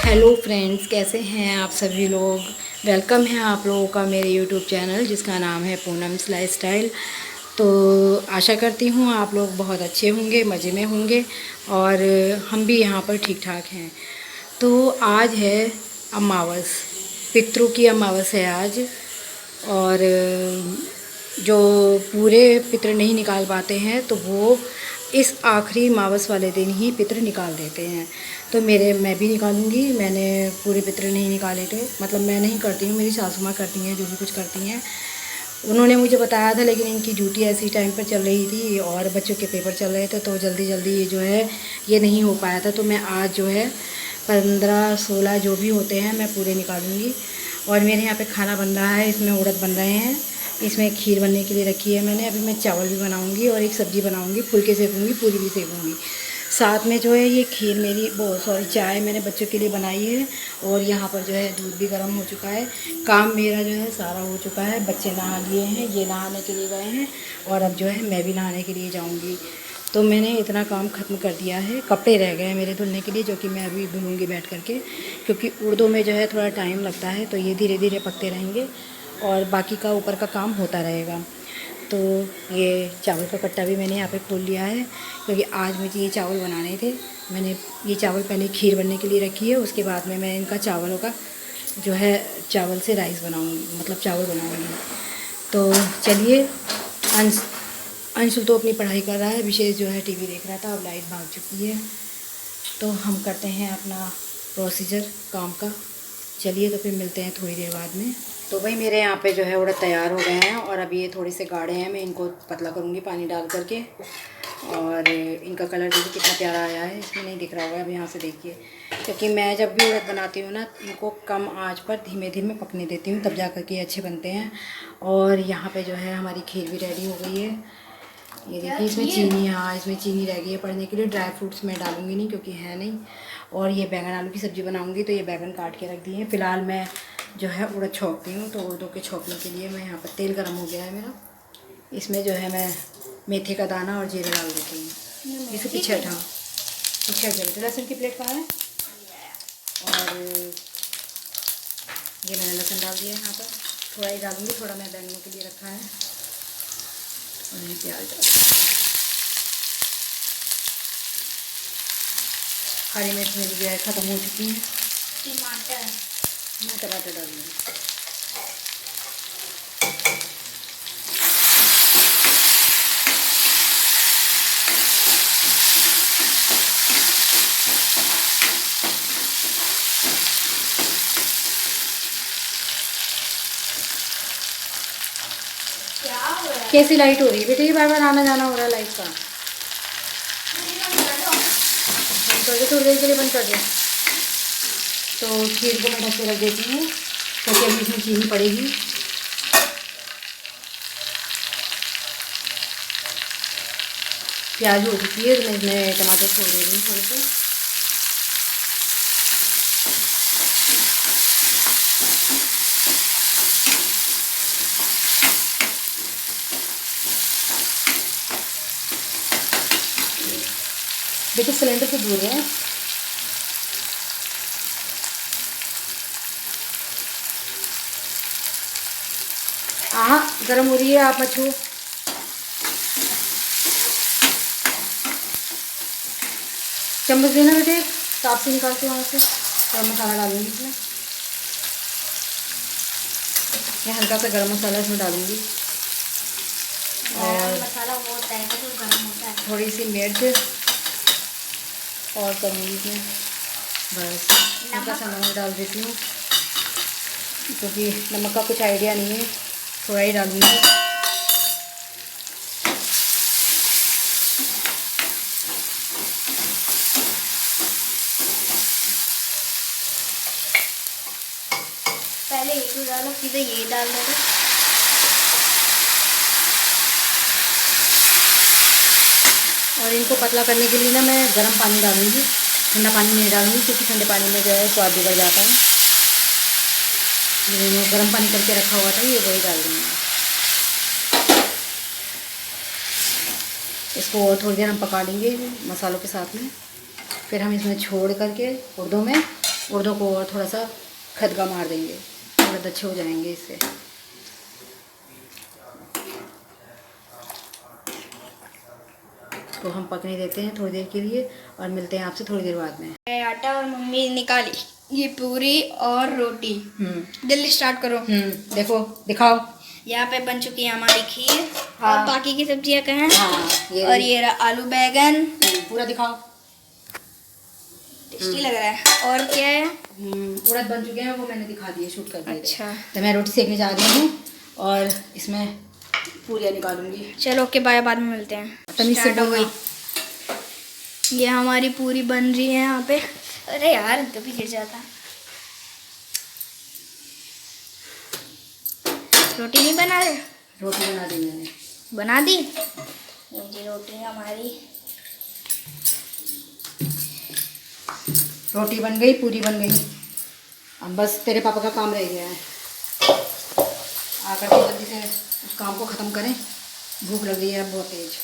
Hello friends, कैसे हैं आप सभी लोग। वेलकम है आप लोगों का मेरे यूट्यूब चैनल जिसका नाम है पूनम्स लाइफस्टाइल। तो आशा करती हूँ आप लोग बहुत अच्छे होंगे, मज़े में होंगे और हम भी यहाँ पर ठीक ठाक हैं। तो आज है अमावस, पितरों की अमावस है आज। और जो पूरे पितर नहीं निकाल पाते हैं तो वो इस आखिरी अमावस वाले दिन ही पितर निकाल देते हैं। तो मैं भी निकालूंगी। मैंने पूरे पितर नहीं निकाले थे, मतलब मैं नहीं करती हूँ, मेरी सासू माँ करती हैं, जो भी कुछ करती हैं उन्होंने मुझे बताया था। लेकिन इनकी ड्यूटी ऐसी टाइम पर चल रही थी और बच्चों के पेपर चल रहे थे, तो जल्दी जल्दी ये जो है ये नहीं हो पाया था। तो मैं आज जो है 15-16 जो भी होते हैं मैं पूरे निकालूंगी। और मेरे यहाँ पे खाना बन रहा है, इसमें उड़द बन रहे हैं, इसमें खीर बनने के लिए रखी है मैंने। अभी मैं चावल भी बनाऊंगी और एक सब्ज़ी बनाऊंगी, फुलके सेकूँगी, पूरी भी सेकूँगी। साथ में जो है ये खीर मेरी चाय मैंने बच्चों के लिए बनाई है। और यहाँ पर जो है दूध भी गर्म हो चुका है। काम मेरा जो है सारा हो चुका है। बच्चे नहा लिए हैं, ये नहाने के लिए गए हैं और अब जो है मैं भी नहाने के लिए जाऊँगी। तो मैंने इतना काम ख़त्म कर दिया है। कपड़े रह गए हैं मेरे धुलने के लिए, जो कि मैं अभी धुलूँगी बैठ करके, क्योंकि उर्दू में जो है थोड़ा टाइम लगता है। तो ये धीरे धीरे पकते रहेंगे और बाकी का ऊपर का काम होता रहेगा। तो ये चावल का कट्टा भी मैंने यहाँ पे खोल लिया है, क्योंकि आज मुझे ये चावल बनाने थे। मैंने ये चावल पहले खीर बनने के लिए रखी है, उसके बाद में मैं इनका चावलों का जो है चावल से राइस बनाऊँगी, मतलब चावल बनाऊँगी। तो चलिए, अंशु तो अपनी पढ़ाई कर रहा है, विशेष जो है टीवी देख रहा था। अब लाइट भाग चुकी है, तो हम करते हैं अपना प्रोसीजर काम का। चलिए, तो फिर मिलते हैं थोड़ी देर बाद में। तो भाई मेरे यहाँ पे जो है उड़द तैयार हो गए हैं और अभी ये थोड़े से गाढ़े हैं, मैं इनको पतला करूँगी पानी डाल करके। और इनका कलर देखिए कितना प्यारा आया है, इसमें नहीं दिख रहा होगा, अब यहाँ से देखिए। क्योंकि मैं जब भी उड़द बनाती हूँ ना, इनको कम आंच पर धीमे धीमे पकने देती हूँ, तब जा कर के अच्छे बनते हैं। और यहाँ पे जो है हमारी खीर भी रेडी हो गई है। ये देखिए, इसमें चीनी, हाँ इसमें चीनी रह गई है पड़ने के लिए। ड्राई फ्रूट्स मैं डालूँगी नहीं क्योंकि है नहीं। और ये बैंगन आलू की सब्ज़ी बनाऊँगी, तो ये बैंगन काट के रख दिए हैं। फ़िलहाल मैं जो है उड़द छोंकती हूँ, तो उड़दों के छोंकने के लिए मैं यहाँ पर तेल गर्म हो गया है मेरा। इसमें जो है मैं मेथी का दाना और जीरे डाल देती हूँ। इसे पीछे हटा, पीछे हट जाए। लहसुन की प्लेट कहाँ है? और ये मैंने लहसुन डाल दिया है यहाँ पर, थोड़ा ही डालूँगी, थोड़ा मैं बैंगनों के लिए रखा है। और ये प्याज डाल, हरी मिर्च मेरी जो है ख़त्म हो चुकी है। मैं टमाटर डालूँगी। कैसी लाइट हो रही है बेटे? ये बार बार आना जाना हो रहा है लाइट का। बंद कर दे, थोड़ी देर के लिए बंद कर दे। तो खीर को मैं ढक के रख देती हूँ, क्योंकि अभी इसमें चीनी पड़ेगी। प्याज हो चुकी है, तो मैं इसमें टमाटर छोड़ दे रही हूँ थोड़े से। देखिए सिलेंडर से दूर है। हाँ गर्म हो रही है, आप मत छू। चम्मच देना बेटे, ताप से निकाल के वहाँ से। गरम मसाला डालूंगी इसमें, मैं हल्का सा गरम मसाला इसमें डालूंगी। और मसाला वो होता है तो गरम होता है। थोड़ी सी मिर्च और करूँगी इसमें, बस हल्का सा नमक डाल देती हूँ, क्योंकि नमक का कुछ आइडिया नहीं है, थोड़ा ही डालूँगी। पहले ये तो डालो, सीधे ये डाल दो। और इनको पतला करने के लिए ना मैं गर्म पानी डालूँगी, ठंडा पानी नहीं डालूँगी, क्योंकि ठंडे पानी में जो है स्वाद बिगड़ जाता है। ये मैं गर्म पानी करके रखा हुआ था, ये वही डाल दूँगी। इसको और थोड़ी देर हम पका लेंगे मसालों के साथ में। फिर हम इसमें छोड़ करके उड़दों में उड़दों को और थोड़ा सा खदका मार देंगे, उड़द अच्छे हो जाएंगे इससे। तो हम पकने देते हैं थोड़ी देर के लिए और मिलते हैं आपसे थोड़ी देर बाद में। आटा और मम्मी निकाली ये पूरी और रोटी। जल्दी स्टार्ट करो। देखो, दिखाओ। यहाँ पे बन चुकी है हमारी खीर। हाँ। और बाकी की सब्जियां कहाँ हैं? हाँ, और ये रहा आलू बैगन। पूरा दिखाओ। टेस्टी लग रहा है। और क्या है? उड़द बन चुके हैं, वो मैंने दिखा दिए, शूट कर दिए। अच्छा। तो मैं रोटी सेकने जा रही हूँ और इसमें पूरियाँ निकालूंगी। चलो ओके बाय, बाद में मिलते हैं। तमीज़ से स्टार्ट हो गई। ये हमारी पूरी बन रही है यहाँ पे। अरे यार कभी गिर जाता। रोटी नहीं बना रहे? रोटी बना दी मैंने। बना दी? ये जी रोटी हमारी। रोटी बन गई, पूरी बन गई। अब बस तेरे पापा का काम रह गया है, आकर के जल्दी से उस काम को ख़त्म करें। भूख लग रही है अब बहुत तेज।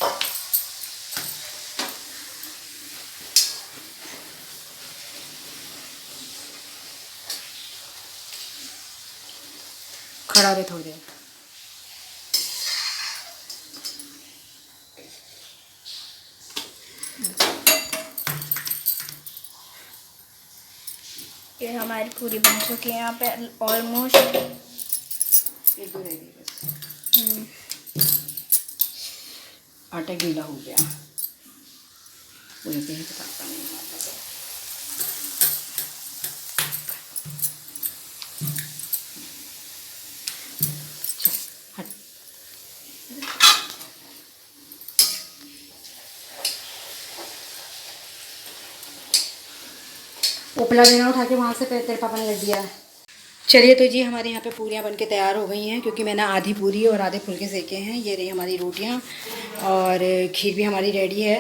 खड़ा रहे थोड़ी देर। ये हमारी पूरी बन चुकी है यहाँ पे ऑलमोस्ट। एक दो रह गई बस। आटा गीला हो गया, वहीं पे ही पता नहीं आता। हट। उपला देना उठा के वहाँ से तेरे पापा ने रख दिया है। चलिए तो जी हमारे यहाँ पे पूरियाँ बनके तैयार हो गई हैं, क्योंकि मैंने आधी पूरी और आधे फुलके सेके हैं। ये रही हमारी रोटियाँ और खीर भी हमारी रेडी है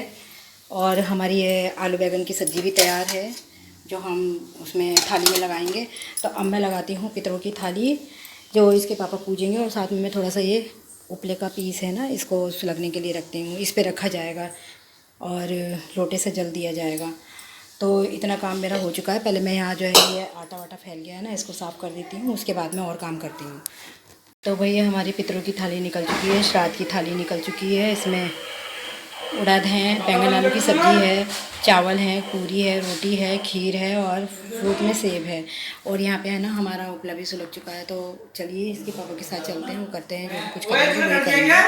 और हमारी ये आलू बैगन की सब्ज़ी भी तैयार है, जो हम उसमें थाली में लगाएंगे। तो अब मैं लगाती हूँ पितरों की थाली, जो इसके पापा पूजेंगे, और साथ में मैं थोड़ा सा ये उपले का पीस है ना, इसको सुलगने के लिए रखती हूँ। इस पर रखा जाएगा और लोटे से जल दिया जाएगा। तो इतना काम मेरा हो चुका है। पहले मैं यहाँ जो है ये आटा वाटा फैल गया है ना, इसको साफ़ कर देती हूँ, उसके बाद मैं और काम करती हूँ। तो भैया हमारी पितरों की थाली निकल चुकी है, श्राद्ध की थाली निकल चुकी है। इसमें उड़द हैं, बैंगन आलू की सब्ज़ी है, चावल हैं, पूरी है, रोटी है, खीर है और फ्रूट में सेब है। और यहाँ पे है ना हमारा उपला भी सुलग चुका है। तो चलिए इसके पापा के साथ चलते हैं, वो करते हैं जो कुछ करेंगे वही करेंगे।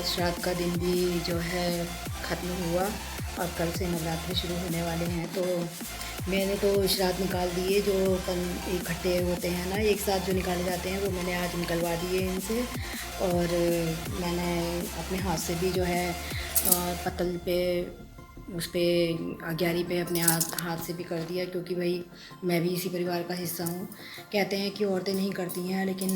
श्राद्ध का दिन भी जो है ख़त्म हुआ और कल से नवरात्रि शुरू होने वाले हैं। तो मैंने तो श्राद्ध निकाल दिए, जो इकट्ठे होते हैं ना एक साथ जो निकाले जाते हैं, वो मैंने आज निकलवा दिए इनसे। और मैंने अपने हाथ से भी जो है पत्तल पे उस पर अग्यारी पे अपने हाथ से भी कर दिया, क्योंकि भाई मैं भी इसी परिवार का हिस्सा हूँ। कहते हैं कि औरतें नहीं करती हैं, लेकिन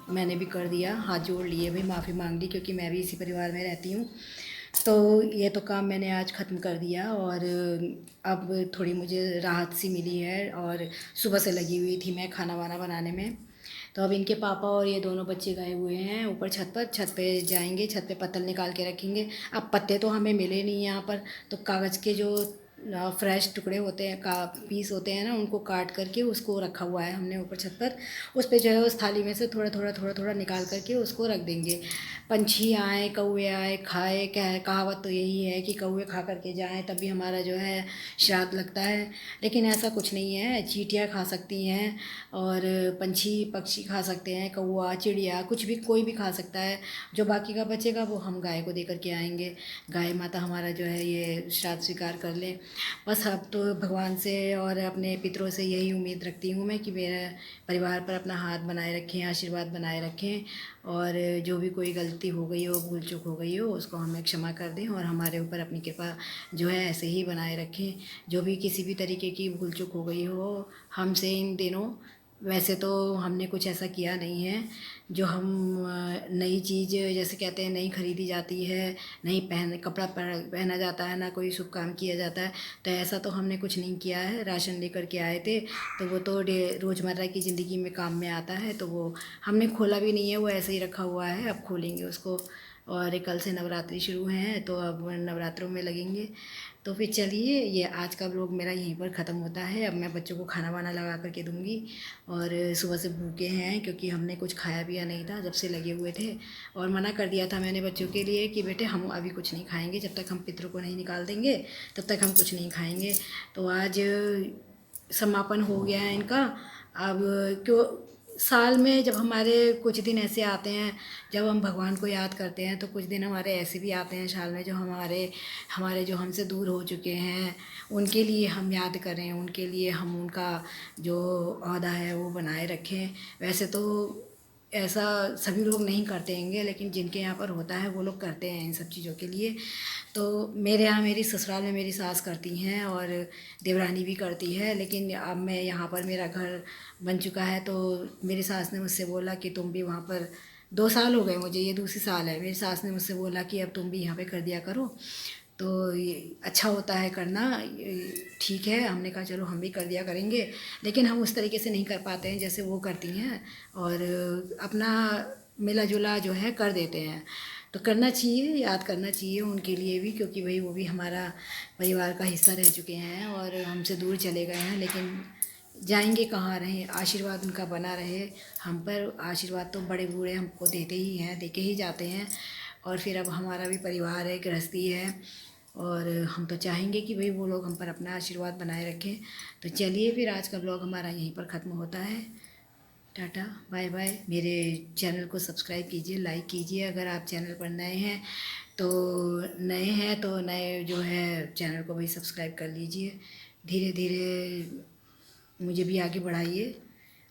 मैंने भी कर दिया, हाथ जोड़ लिए भाई, माफ़ी मांग ली, क्योंकि मैं भी इसी परिवार में रहती हूँ। तो ये तो काम मैंने आज ख़त्म कर दिया। और अब थोड़ी मुझे राहत सी मिली है, और सुबह से लगी हुई थी मैं खाना वाना बनाने में। तो अब इनके पापा और ये दोनों बच्चे गए हुए हैं ऊपर छत पे जाएंगे, छत पे पत्तल निकाल के रखेंगे। अब पत्ते तो हमें मिले नहीं यहाँ पर, तो कागज़ के जो फ्रेश टुकड़े होते हैं, का पीस होते हैं ना, उनको काट करके उसको रखा हुआ है हमने ऊपर छत पर। उस पे जो है उस थाली में से थोड़ा निकाल करके उसको रख देंगे। पंछी आए, कौवे आए, खाए, कहावत तो यही है कि कौवे खा करके जाएं तभी हमारा जो है श्राद्ध लगता है। लेकिन ऐसा कुछ नहीं है, चींटियाँ खा सकती हैं, और पक्षी खा सकते हैं, कौवा, चिड़िया, कुछ भी कोई भी खा सकता है। जो बाकी का बचेगा वो हम गाय को दे करके आएंगे। गाय माता हमारा जो है ये श्राद्ध स्वीकार कर लें। बस अब तो भगवान से और अपने पितरों से यही उम्मीद रखती हूँ मैं कि मेरे परिवार पर अपना हाथ बनाए रखें, आशीर्वाद बनाए रखें, और जो भी कोई गलती हो गई हो, भूल चूक हो गई हो, उसको हमें क्षमा कर दें, और हमारे ऊपर अपनी कृपा जो है ऐसे ही बनाए रखें। जो भी किसी भी तरीके की भूल चूक हो गई हो हमसे इन दिनों, वैसे तो हमने कुछ ऐसा किया नहीं है। जो हम नई चीज़ जैसे कहते हैं नहीं खरीदी जाती है, नहीं कपड़ा पहना जाता है, ना कोई शुभ काम किया जाता है, तो ऐसा तो हमने कुछ नहीं किया है। राशन लेकर के आए थे, तो वो तो रोज़मर्रा की ज़िंदगी में काम में आता है, तो वो हमने खोला भी नहीं है, वो ऐसे ही रखा हुआ है। अब खोलेंगे उसको। और कल से नवरात्रि शुरू हैं, तो अब नवरात्रों में लगेंगे। तो फिर चलिए, ये आज का व्लॉग मेरा यहीं पर ख़त्म होता है। अब मैं बच्चों को खाना वाना लगा करके दूँगी, और सुबह से भूखे हैं क्योंकि हमने कुछ खाया पिया नहीं था जब से लगे हुए थे। और मना कर दिया था मैंने बच्चों के लिए कि बेटे हम अभी कुछ नहीं खाएंगे, जब तक हम पितरों को नहीं निकाल देंगे तब तक हम कुछ नहीं खाएंगे। तो आज समापन हो गया है इनका। अब क्यों साल में जब हमारे कुछ दिन ऐसे आते हैं, जब हम भगवान को याद करते हैं, तो कुछ दिन हमारे ऐसे भी आते हैं साल में जो हमारे जो हमसे दूर हो चुके हैं, उनके लिए हम याद करें, उनके लिए हम उनका जो ओहदा है वो बनाए रखें। वैसे तो ऐसा सभी लोग नहीं करते होंगे, लेकिन जिनके यहाँ पर होता है वो लोग करते हैं इन सब चीज़ों के लिए। तो मेरे यहाँ मेरी ससुराल में मेरी सास करती हैं, और देवरानी भी करती है। लेकिन अब मैं यहाँ पर मेरा घर बन चुका है, तो मेरी सास ने मुझसे बोला कि तुम भी वहाँ पर, 2 साल हो गए मुझे, ये दूसरी साल है। मेरी सास ने मुझसे बोला कि अब तुम भी यहाँ पे कर दिया करो, तो ये अच्छा होता है करना। ठीक है, हमने कहा चलो हम भी कर दिया करेंगे, लेकिन हम उस तरीके से नहीं कर पाते हैं जैसे वो करती हैं, और अपना मिला जुला जो है कर देते हैं। तो करना चाहिए, याद करना चाहिए उनके लिए भी, क्योंकि भाई वो भी हमारा परिवार का हिस्सा रह चुके हैं और हमसे दूर चले गए हैं। लेकिन जाएंगे कहाँ, रहें, आशीर्वाद उनका बना रहे हम पर। आशीर्वाद तो बड़े बूढ़े हमको देते ही हैं, दे के ही जाते हैं। और फिर अब हमारा भी परिवार है, गृहस्थी है, और हम तो चाहेंगे कि भाई वो लोग हम पर अपना आशीर्वाद बनाए रखें। तो चलिए, फिर आज का ब्लॉग हमारा यहीं पर ख़त्म होता है। Tata, bye bye. मेरे चैनल को सब्सक्राइब कीजिए, लाइक कीजिए। अगर आप चैनल पर नए हैं तो नए जो है चैनल को भी सब्सक्राइब कर लीजिए। धीरे धीरे मुझे भी आगे बढ़ाइए।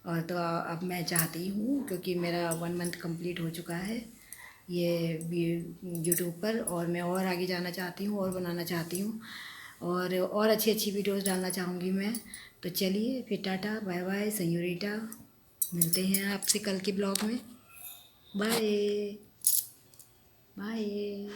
और तो अब मैं चाहती हूँ, क्योंकि मेरा 1 मंथ कंप्लीट हो चुका है ये यूट्यूब पर, और मैं और आगे जाना चाहती हूँ और बनाना चाहती हूँ, और अच्छी अच्छी वीडियोस डालना चाहूँगी मैं। तो चलिए फिर, टाटा, बाय बाय, सयूरिटा। मिलते हैं आपसे कल के ब्लॉग में। Bye bye.